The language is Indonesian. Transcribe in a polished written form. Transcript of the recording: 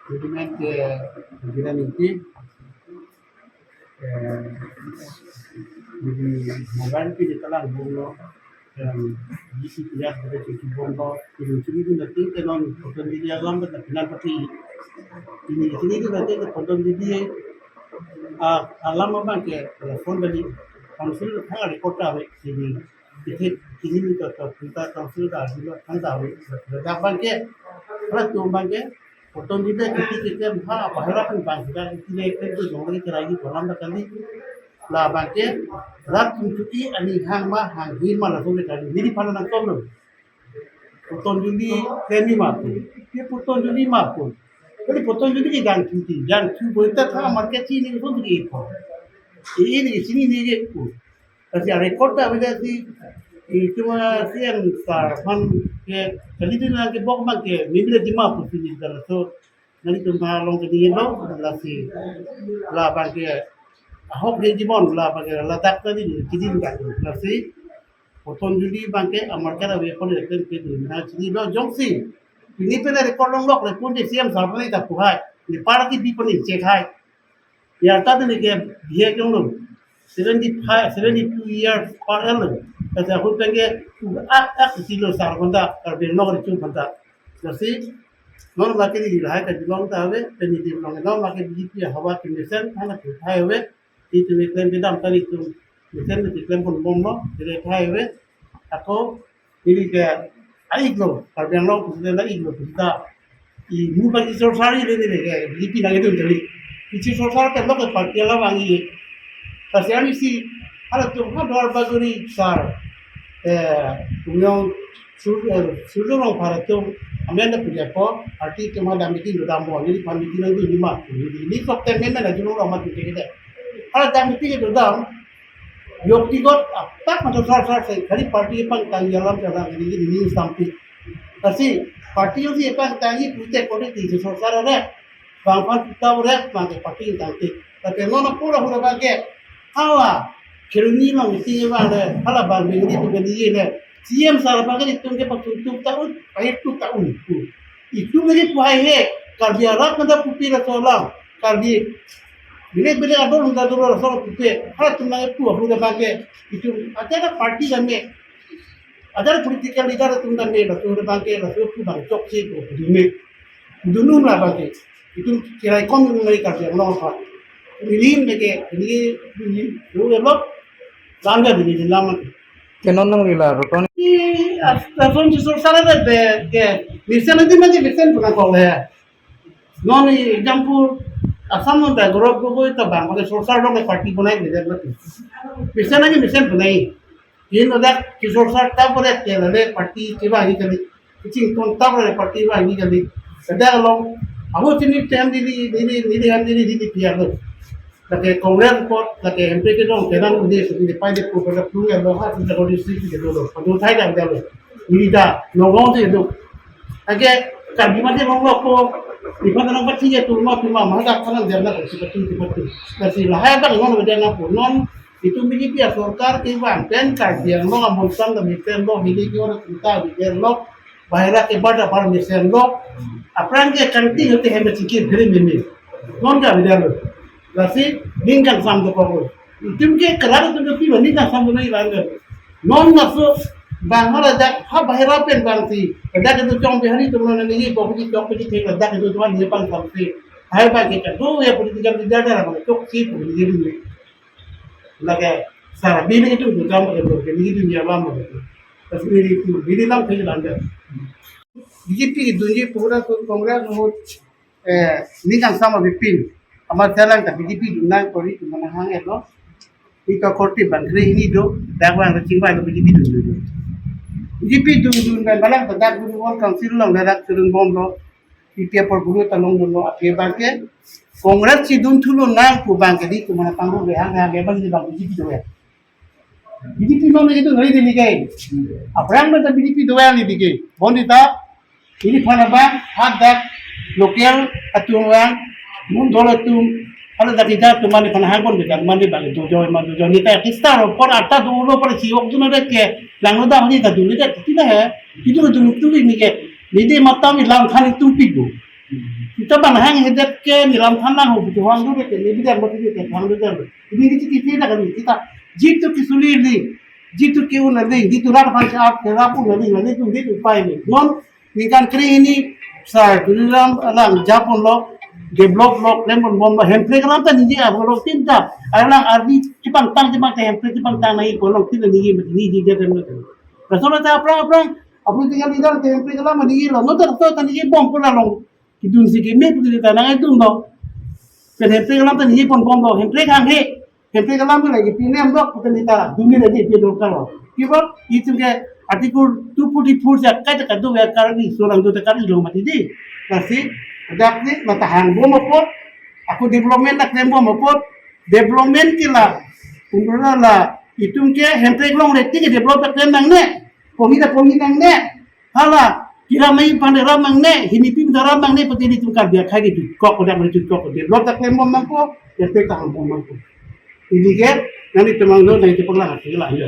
Ovviamente ovviamente jadi mobile ke di talang bungo di situ ya ada di bungo itu itu nanti kan foto di dia lam kan kenal pasti ini itu nanti foto di dia alam apa ke telepon tadi konsul kan ada kota we ini itu ini itu kita konsul ada juga kan tahu berapa ke kalau tuh bangke foto di dia kita bahaya kan bangke kita itu jangan kita lagi kolam kan la bangke rat tuntuti ani hang ma hang hin ma la so le tadi ni pala nang tom puton judi teni ma ko ye puton judi ma ko kali puton judi ki gan tu bolta tha market chi ni so di ko ini sini ni ye ko kasi record ta beda si itu ma sian sar man ke kali din lagi bok ma ke ni di ma ko sini dal so nani tu ma long ke di lo la si la bangke ahok dia jibon lah pakai letak tadi jadi enggak nasi potong judi bangke amar kara we pon rekten ke na jadi lo jongsi ini pun rekod long lok le pun dia siam sarpani tak puhai ni parati di pun cek hai ya tadi ni ke dia jong lo 72 years per annum kata aku pengen ak silo sarpanda karbe nok ricu panda nasi non lagi di lahai ka dilong ta we peni di long non lagi di pi hawa ke mesen ana ke hai we itu iklan bidang tadi itu misalnya iklan pun bomba jadi highway atau ini ke iglo kalau yang lo sudah iglo kita i muka di sosari ini ke di pinang itu jadi di sosari kan lo ke partai lah wangi tapi ani si ada tuh ada baguri sar yang sudah orang para tuh ambil punya po arti cuma dah meeting udah mau jadi panitia itu lima ini kok temen ada jual orang mati kita kalau dah meeting itu dah व्यक्तिगत तक मतलब सर से खाली पार्टी पर तंगयालाम चला ini sampai kasi parti yang si apa tangi pute kode di sosar ada bangpan kita udah pakai parti tanti tapi mana pula pakai hawa keruni mah mesti ada hala bang ini tu beli ni siam salah pakai itu ke pakai tahun pahit tu tahun itu beri puai kerja rak nada putih rasolam kerja bila ada orang dah dulu rasa putih, kalau cuma itu aku dah pakai itu ada parti kami, ada political leader tu dah ni, tu dah pakai, tu dah cok sih tu, dulu lah pakai, itu kira ekonomi mereka kerja, orang apa, ini mereka, ini dulu elok, langgar ini lama. Kenon nang lila roton. Asal justru salah deh, misalnya itu macam misalnya pernah kau lihat, non example asam dah gorok gorok itu bang, kalau sosial dong parti punai ni dah betul. Misalnya ni misal punai, ini dah sosial tak boleh kerana parti tiba ini jadi, kecil pun tak boleh parti tiba ini jadi. Sedang long, aku sini time ini tiada tu. Lagi kongres pot, lagi MP ke dong, kerana ni seperti pai dek pun pada punya loha tidak boleh sih gitu loh. Pada saya dah dah. Ini dah nongong tu itu. Lagi kami macam nongong ko di mana nampak sih tu rumah mana kanan dia nak seperti kasi lahir kan non dia nak pun non itu begini biar sorkar kewan dan kajian lo ngambil sam dan misen lo hiliki orang kita biar lo bahaya kepada para misen lo apa yang dia kanti itu hebat sikit beri mimi non dah biar lo kasi lingkar sam tu kau itu mungkin kelar tu tu pilih lingkar sam tu ni langgar non masuk bang mana dah bahaya pen bang si dah itu jom behari tu mana ni kau pergi jom pergi tinggal dah itu tuan dia pang sampai hai bagi kita tu ya politik tidak ada mana cok si politik ini lagi salah bini itu jam itu bini itu dia lama itu tapi bini lama kerja langgar BJP dunia pura kongres nomor ini kan sama bipin amat jalan tapi BJP dunia kori tu mana hang itu ika korti bangkri ini do dakwang kecingkai itu BJP dunia BJP dunia malam tetap guru council long darat turun bombo itu per guru talong dulu akhir bangke kongres si dun thulu nang ku bangke di tu mana tangguh behang bang di bang BJP doa BJP mana itu ngari di ligai apa yang mana BJP doa ni dikai bondita ini mana bang ada lokal aturan mundur tu kalau dah kita tu mana pernah hangon kita mana bang tu joy ni tak kita por atas dulu por siok tu nanti ke langgar dah ni dah dulu dah tidak है itu dulu tu ini ke ini mata ni lang khan tu pigu Kita bang hang hidup ke nilam tanang ho butuh hang dulu ke lebih dah berarti ke hang dulu dah. Ini kita dah kan kita jitu kisuli ni, jitu ke una ni, jitu rak panca ke rapu ni tu jitu pai ni. Non ni kan kiri ini sa nilam alang Japon lo develop lo lemon bomba hempre kan apa ni dia kalau tinta alang ardi cipang tang hempre cipang tang naik kalau tinta ni dia kan. Rasulullah ta apa aku tinggal di dalam hempre kan ni lo, no tak tani bom pula long. Kidun si kimi putih tanang itu ndo. Kan hempre kalam tan hipon kombo hempre kang he. Hempre kalam tu lagi pinem dok putih nita dunia lagi dia dok kalau. Kibar itu ke artikel tu putih purja kata kadu ya karani solang tu tekari lo mati di. Kasi dak ni matahang bom apa? Aku development nak bom apa? Development kila. Umrah la itu ke hempre kalam reti ke develop tak nang ne. Pongi nang ne. Hala kira mai pandai ramang ne hinipi pada ramang ne pati itu kan dia kaki tu kok pada beri tu kok dia blok tak lembom mangko dia tak hang bom mangko ini ke nanti temang do nanti pernah hasil lah ya